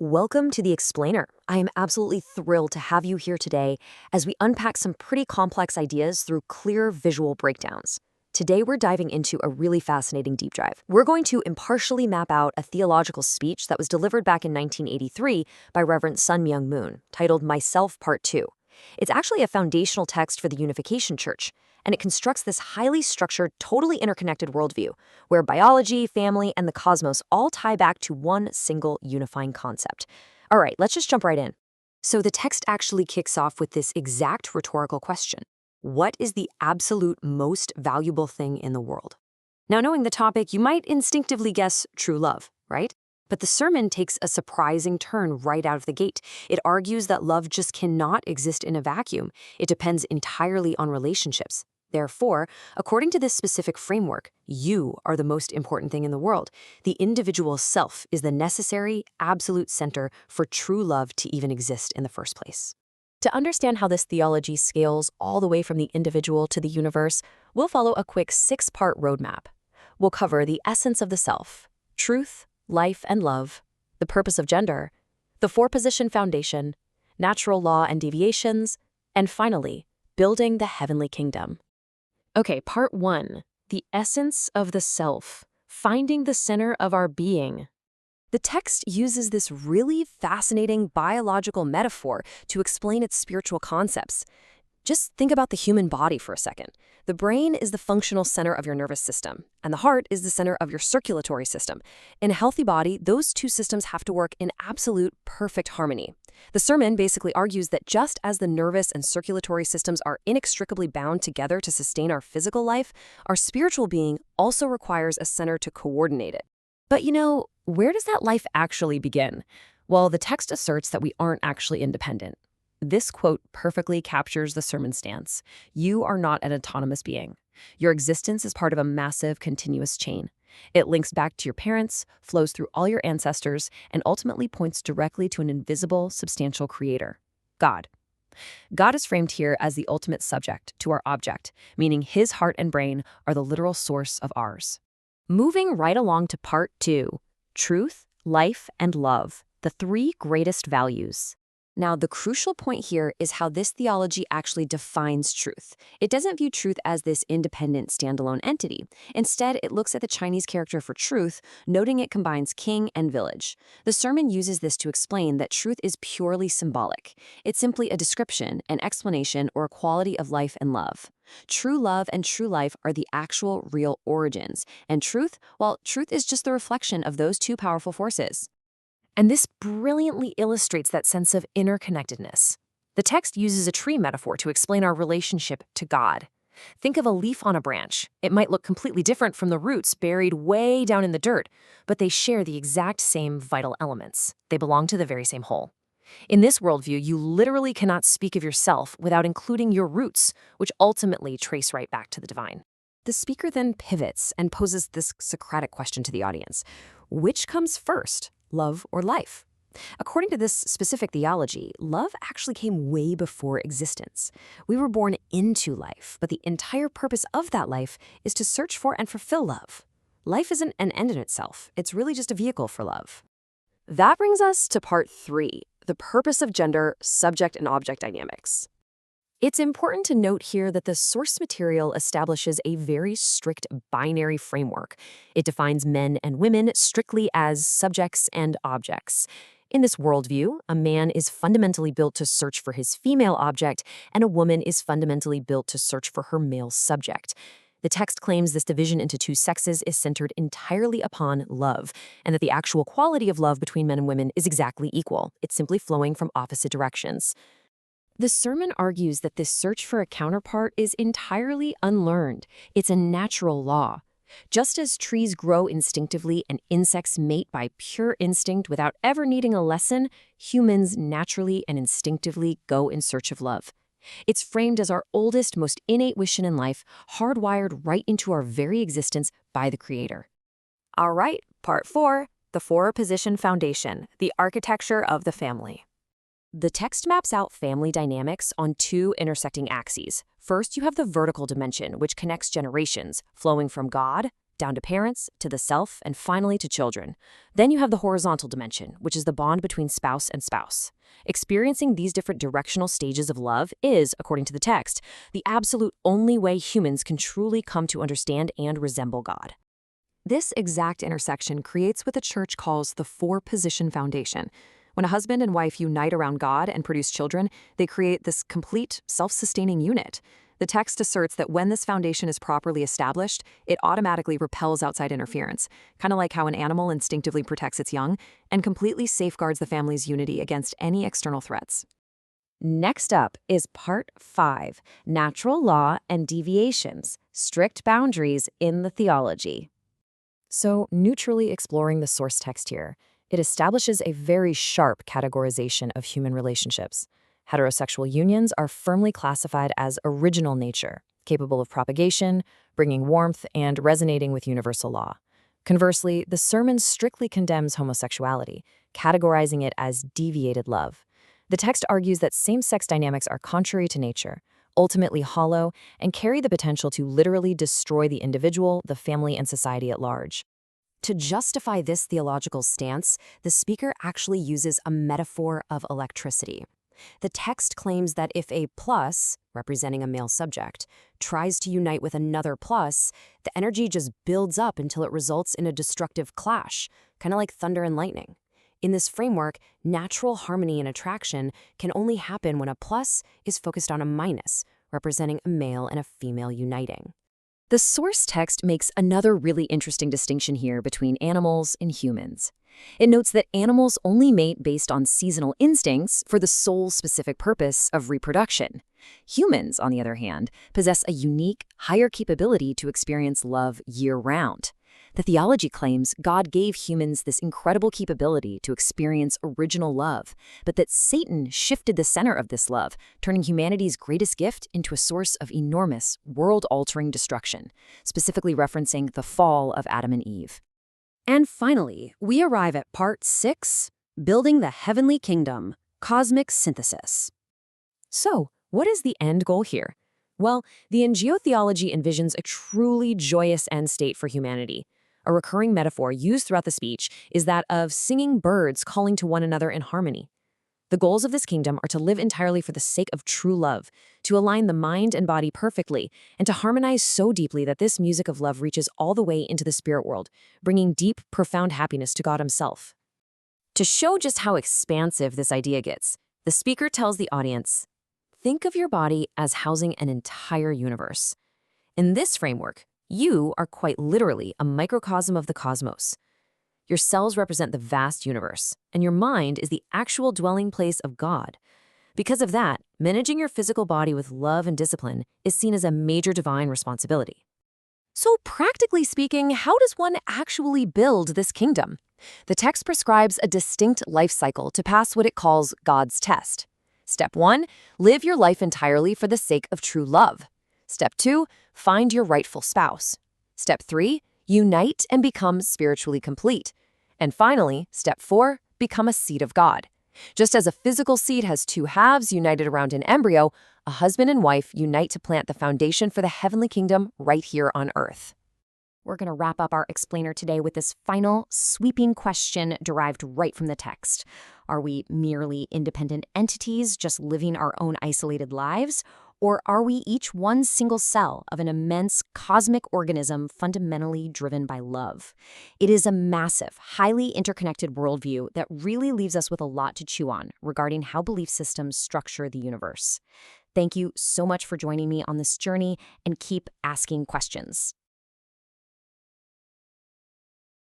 Welcome to The Explainer. I am absolutely thrilled to have you here today as we unpack some pretty complex ideas through clear visual breakdowns. Today, we're diving into a really fascinating deep dive. We're going to impartially map out a theological speech that was delivered back in 1983 by Reverend Myung, titled Myself Part 2. It's actually a foundational text for the Unification Church, and it constructs this highly structured, totally interconnected worldview, where biology, family, and the cosmos all tie back to one single unifying concept. All right, let's just jump right in. So the text actually kicks off with this exact rhetorical question. What is the absolute most valuable thing in the world? Now, knowing the topic, you might instinctively guess true love, right? But the sermon takes a surprising turn right out of the gate. It argues that love just cannot exist in a vacuum. It depends entirely on relationships. Therefore, according to this specific framework, you are the most important thing in the world. The individual self is the necessary, absolute center for true love to even exist in the first place. To understand how this theology scales all the way from the individual to the universe, we'll follow a quick 6-part roadmap. We'll cover the essence of the self, truth, life and love, the purpose of gender, the 4-position foundation, natural law and deviations, and finally, building the heavenly kingdom. Okay, part 1, the essence of the self, finding the center of our being. The text uses this really fascinating biological metaphor to explain its spiritual concepts. Just think about the human body for a second. The brain is the functional center of your nervous system, and the heart is the center of your circulatory system. In a healthy body, those two systems have to work in absolute perfect harmony. The sermon basically argues that just as the nervous and circulatory systems are inextricably bound together to sustain our physical life, our spiritual being also requires a center to coordinate it. But where does that life actually begin? Well, the text asserts that we aren't actually independent. This quote perfectly captures the sermon stance. You are not an autonomous being. Your existence is part of a massive, continuous chain. It links back to your parents, flows through all your ancestors, and ultimately points directly to an invisible, substantial creator, God. God is framed here as the ultimate subject to our object, meaning his heart and brain are the literal source of ours. Moving right along to part 2, truth, life, and love, the 3 greatest values. Now, the crucial point here is how this theology actually defines truth. It doesn't view truth as this independent, standalone entity. Instead, it looks at the Chinese character for truth, noting it combines king and village. The sermon uses this to explain that truth is purely symbolic. It's simply a description, an explanation, or a quality of life and love. True love and true life are the actual, real origins. And truth, well, truth is just the reflection of those 2 powerful forces. And this brilliantly illustrates that sense of interconnectedness. The text uses a tree metaphor to explain our relationship to God. Think of a leaf on a branch. It might look completely different from the roots buried way down in the dirt, but they share the exact same vital elements. They belong to the very same whole. In this worldview, you literally cannot speak of yourself without including your roots, which ultimately trace right back to the divine. The speaker then pivots and poses this Socratic question to the audience. Which comes first? Love or life? According to this specific theology, love actually came way before existence. We were born into life, but the entire purpose of that life is to search for and fulfill love. Life isn't an end in itself. It's really just a vehicle for love. That brings us to part 3, the purpose of gender, subject and object dynamics. It's important to note here that the source material establishes a very strict binary framework. It defines men and women strictly as subjects and objects. In this worldview, a man is fundamentally built to search for his female object, and a woman is fundamentally built to search for her male subject. The text claims this division into 2 sexes is centered entirely upon love, and that the actual quality of love between men and women is exactly equal. It's simply flowing from opposite directions. The sermon argues that this search for a counterpart is entirely unlearned. It's a natural law. Just as trees grow instinctively and insects mate by pure instinct without ever needing a lesson, humans naturally and instinctively go in search of love. It's framed as our oldest, most innate wish in life, hardwired right into our very existence by the Creator. All right, part 4, the 4-position foundation, the architecture of the family. The text maps out family dynamics on 2 intersecting axes. First, you have the vertical dimension, which connects generations, flowing from God down to parents, to the self, and finally to children. Then you have the horizontal dimension, which is the bond between spouse and spouse. Experiencing these different directional stages of love is, according to the text, the absolute only way humans can truly come to understand and resemble God. This exact intersection creates what the church calls the four-position foundation. When a husband and wife unite around God and produce children, they create this complete, self-sustaining unit. The text asserts that when this foundation is properly established, it automatically repels outside interference, kind of like how an animal instinctively protects its young, and completely safeguards the family's unity against any external threats. Next up is Part 5, Natural Law and Deviations, Strict Boundaries in the Theology. So, neutrally exploring the source text here, it establishes a very sharp categorization of human relationships. Heterosexual unions are firmly classified as original nature, capable of propagation, bringing warmth, and resonating with universal law. Conversely, the sermon strictly condemns homosexuality, categorizing it as deviated love. The text argues that same-sex dynamics are contrary to nature, ultimately hollow, and carry the potential to literally destroy the individual, the family, and society at large. To justify this theological stance, the speaker actually uses a metaphor of electricity. The text claims that if a plus, representing a male subject, tries to unite with another plus, the energy just builds up until it results in a destructive clash, kind of like thunder and lightning. In this framework, natural harmony and attraction can only happen when a plus is focused on a minus, representing a male and a female uniting. The source text makes another really interesting distinction here between animals and humans. It notes that animals only mate based on seasonal instincts for the sole specific purpose of reproduction. Humans, on the other hand, possess a unique, higher capability to experience love year-round. The theology claims God gave humans this incredible capability to experience original love, but that Satan shifted the center of this love, turning humanity's greatest gift into a source of enormous, world-altering destruction, specifically referencing the fall of Adam and Eve. And finally, we arrive at Part 6, Building the Heavenly Kingdom, Cosmic Synthesis. So, what is the end goal here? Well, the NGO theology envisions a truly joyous end state for humanity. A recurring metaphor used throughout the speech is that of singing birds calling to one another in harmony. The goals of this kingdom are to live entirely for the sake of true love, to align the mind and body perfectly, and to harmonize so deeply that this music of love reaches all the way into the spirit world, bringing deep, profound happiness to God himself. To show just how expansive this idea gets, the speaker tells the audience, think of your body as housing an entire universe. In this framework, you are quite literally a microcosm of the cosmos. Your cells represent the vast universe, and your mind is the actual dwelling place of God. Because of that, managing your physical body with love and discipline is seen as a major divine responsibility. So practically speaking, how does one actually build this kingdom? The text prescribes a distinct life cycle to pass what it calls God's test. Step 1, live your life entirely for the sake of true love. Step 2, find your rightful spouse. Step 3, unite and become spiritually complete. And finally, Step 4, become a seed of God. Just as a physical seed has two halves united around an embryo, a husband and wife unite to plant the foundation for the heavenly kingdom right here on earth. We're going to wrap up our explainer today with this final, sweeping question derived right from the text. Are we merely independent entities just living our own isolated lives? Or are we each one single cell of an immense cosmic organism fundamentally driven by love? It is a massive, highly interconnected worldview that really leaves us with a lot to chew on regarding how belief systems structure the universe. Thank you so much for joining me on this journey, and keep asking questions.